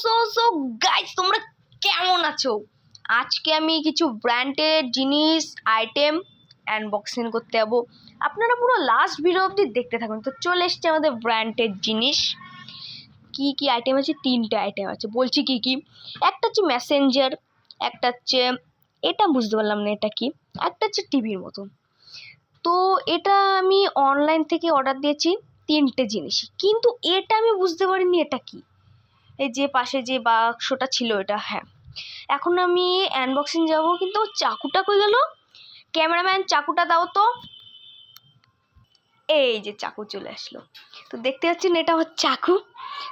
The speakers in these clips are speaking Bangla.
সো গাইস, তোমরা কেমন আছো? আজকে আমি কিছু ব্র্যান্ডেড জিনিস আইটেম আনবক্সিং করতে যাবো। আপনারা পুরো লাস্ট ভিডিও অবধি দেখতে থাকুন। তো চলে এসছে আমাদের ব্র্যান্ডেড জিনিস। কি কি আইটেম আছে? 3টে আইটেম আছে, বলছি কি কি। একটা হচ্ছে মেসেঞ্জার, একটা হচ্ছে এটা বুঝতে পারলাম না এটা কি, একটা হচ্ছে টিভির মতন। তো এটা আমি অনলাইন থেকে অর্ডার দিয়েছি 3টে জিনিস, কিন্তু এটা আমি বুঝতে পারিনি এটা কি। এই যে পাশে যে বাক্সটা ছিল এটা, হ্যাঁ। এখন আমি আনবক্সিং যাব, কিন্তু চাকুটা কই গেল? ক্যামেরাম্যান চাকুটা দাও তো। এই যে চাকু চলে আসলো। তো দেখতে পাচ্ছেন এটা হচ্ছে চাকু,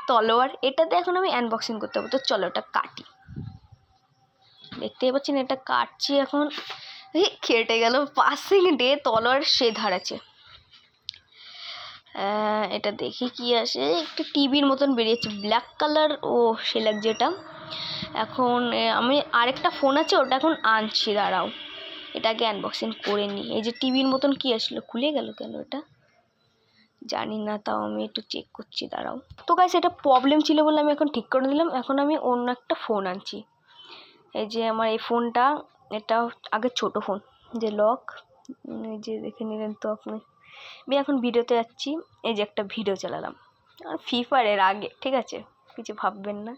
তলোয়ার। এটাতে এখন আমি আনবক্সিং করতে হবে। তো চলো এটা কাটি। দেখতেই পাচ্ছেন এটা কাটছি এখন। কেটে গেল 5 সেকেন্ডে। তলোয়ার সে ধারাচ্ছে। এটা দেখি কি আসে। একটা টিভির মতন বেরিয়েছে, ব্ল্যাক কালার। ও সে লাগছে এটা। এখন আমি আরেকটা ফোন আছে, ওটা এখন আনছি, দাঁড়াও এটাকে আনবক্সিং করে নিই। এই যে টিভির মতন কি আসলো, খুলে গেল কেন এটা জানি না, তাও আমি একটু চেক করছি, দাঁড়াও। তো গাইস এটা প্রবলেম ছিল বলে আমি এখন ঠিক করে দিলাম। এখন আমি অন্য একটা ফোন আনছি। এই যে আমার এই ফোনটা, এটা আগে ছোট ফোন, যে লক, এই যে দেখে নিলেন তো আপনি। আমি এখন ভিডিওতে যাচ্ছি। এই যে একটা ভিডিও চালালাম, আর ফ্রি ফায়ারের আগে, ঠিক আছে, কিছু ভাববেন না।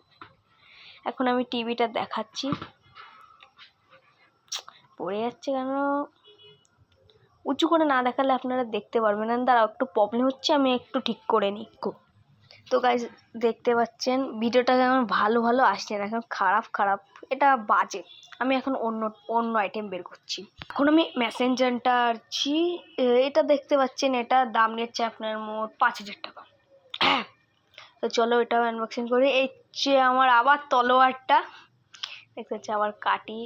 এখন আমি টিভিটা দেখাচ্ছি। পড়ে যাচ্ছে কেন? উঁচু করে না দেখালে আপনারা দেখতে পারবেন না। দাঁড়াও, একটু প্রবলেম হচ্ছে, আমি একটু ঠিক করে নিই। তো গাইস দেখতে পাচ্ছেন ভিডিওটা এখন ভালো ভালো আসছে না, এখন খারাপ এটা বাজে। আমি এখন অন্য আইটেম বের করছি। এখন আমি মেসেঞ্জারটা আছি। এটা দেখতে পাচ্ছেন, এটা দাম নিচ্ছে আপনার মোট 5,000 টাকা। তো চলো এটাও আনবক্সিং করি। এই যে আমার আবার তলোয়ারটা দেখতে পাচ্ছি, আবার কাটি।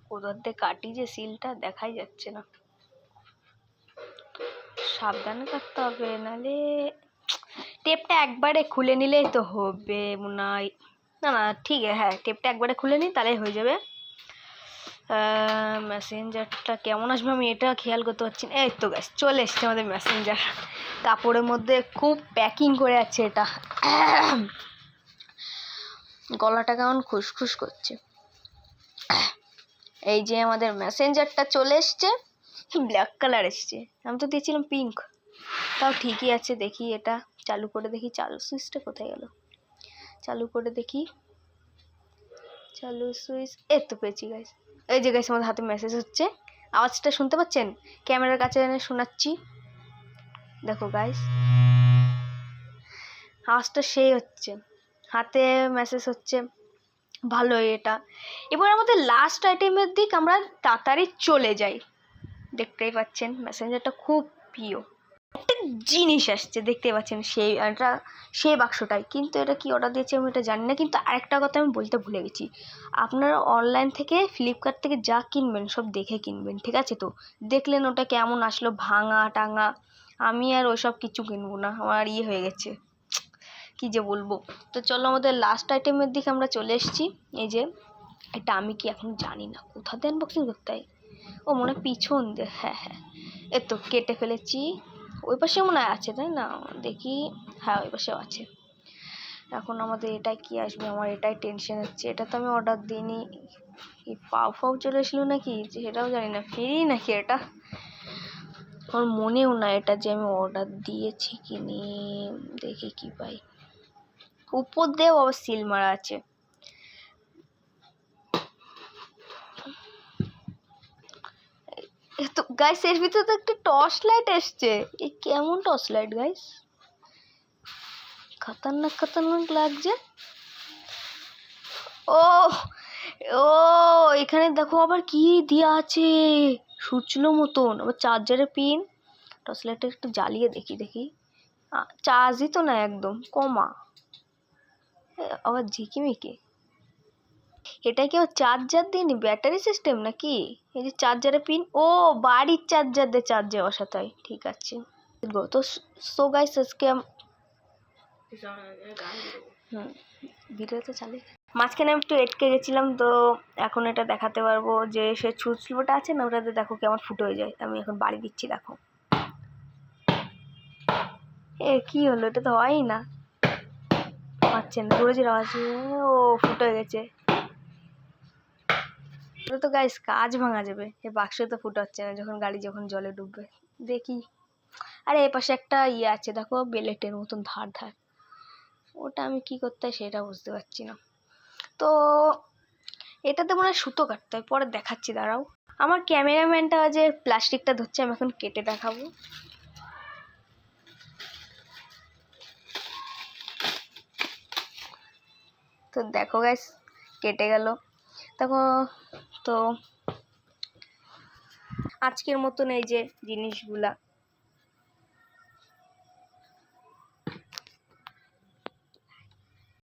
কোথার দিয়ে কাটি যে সিলটা দেখাই যাচ্ছে না, সাবধানে থাকতে হবে, নাহলে টেপটা একবারে খুলে নিলেই তো হবে মনে হয়। না না ঠিক আছে, হ্যাঁ টেপটা একবারে খুলে নিই তাহলেই হয়ে যাবে। মেসেঞ্জারটা কেমন আসবে আমি এটা খেয়াল করতে পারছি না। এই তো গাইস চলে এসছে আমাদের মেসেঞ্জার, কাপড়ের মধ্যে খুব প্যাকিং করে আছে এটা। গলাটা কেমন খুসখুস করছে। এই যে আমাদের মেসেঞ্জারটা চলে এসছে, ব্ল্যাক কালার এসছে। আমি তো দিয়েছিলাম পিঙ্ক, তাও ঠিকই আছে। দেখি এটা চালু করে দেখি, চালু সুইচটা কোথায় গেল, চালু করে দেখি, চালু সুইচ। এই তো পেয়েছি গাইস। এই যে গাইস আমাদের হাতে মেসেজ হচ্ছে, আওয়াজটা শুনতে পাচ্ছেন? ক্যামেরার কাছে এনে শোনাচ্ছি, দেখো গাইস আওয়াজটা সেই হচ্ছে, হাতে মেসেজ হচ্ছে। ভালোই এটা। এবার আমাদের লাস্ট আইটেমের দিক আমরা তাড়াতাড়ি চলে যাই। দেখতেই পাচ্ছেন মেসেঞ্জারটা খুব প্রিয় একটা জিনিস আসছে, দেখতে পাচ্ছেন সেই বাক্সটাই। কিন্তু এটা কি অর্ডার দিয়েছি আমি এটা জানি না। কিন্তু আরেকটা কথা আমি বলতে ভুলে গেছি, আপনারা অনলাইন থেকে ফ্লিপকার্ট থেকে যা কিনবেন সব দেখে কিনবেন, ঠিক আছে? তো দেখলেন ওটা কেমন আসলো, ভাঙা টাঙা, আমি আর ওইসব কিছু কিনবো না, আমার হয়ে গেছে, কি যে বলবো। তো চলো আমাদের লাস্ট আইটেমের দিকে আমরা চলে এসেছি। এই যে এটা আমি কি এখন জানি না কোথা দিয়ে আনবক্সিং করতে হয়। ও মনে হয় পিছন দিয়ে, হ্যাঁ হ্যাঁ এ তো কেটে ফেলেছি। ওই পাশে মনে হয় আছে, তাই না? দেখি, হ্যাঁ ওই পাশেও আছে। এখন আমাদের এটাই কি আসবে, আমার এটাই টেনশন হচ্ছে। এটা তো আমি অর্ডার দিইনি, কি পাও চলে এসলো নাকি সেটাও জানি না, ফ্রি নাকি এটা আমার মনেও না এটা যে আমি অর্ডার দিয়েছি কিনি। দেখি কি পাই। উপর দিয়েও আবার সিল মারা আছে। তো গাইস এর ভিতরে তো একটা টর্চ লাইট এসছে। এই কেমন টর্চ লাইট গাইস, খতরনাক লাগছে। ও ও এখানে দেখো আবার কি দেওয়া আছে, সূচলো মতন, আবার চার্জারের পিন। টর্চ লাইটটা একটু জ্বালিয়ে দেখি চার্জই তো না, একদম কমা, আবার ঝিকিমিকি। এটা কি চার্জার দিইনি, ব্যাটারি সিস্টেম নাকি? এই যে চার্জারের পিন, ও বাড়ির চার্জার দিয়ে চার্জে বসাতে হয়, ঠিক আছে। তো সো গাইস আজকে ভিডিওতে চালিয়ে মাঝখানে আমি একটু এটকে গেছিলাম, তো এখন এটা দেখাতে পারবো যে সে ছুঁচলোটা আছে না, ওটাতে দেখো কেমন ফুটো হয়ে যায়। আমি এখন বাড়ি দিচ্ছি, দেখো কি হলো, এটা তো হয়ই না। পাচ্ছেন, জোরে জোরে আওয়াজ। ও ফুটো হয়ে গেছে। তো গাইস কাজ ভাঙা যাবে, এ বাক্স তো ফুটো হচ্ছে না যখন গাড়ি যখন জলে ডুববে। দেখি, আরে এ পাশে একটা ইয়ে আছে দেখো, বেলেটের মতন ধার ধার, ওটা আমি কি করতে হয় সেটা বুঝতে পারছি না। তো এটাতে মনে হয় সুতো কাটতে হয়, পরে দেখাচ্ছি, দাঁড়াও। আমার ক্যামেরাম্যানটা যে প্লাস্টিকটা ধরছে, আমি এখন কেটে দেখাবো। তো দেখো গাইস কেটে গেল। দেখো, তো আজকের মতন এই যে জিনিসগুলা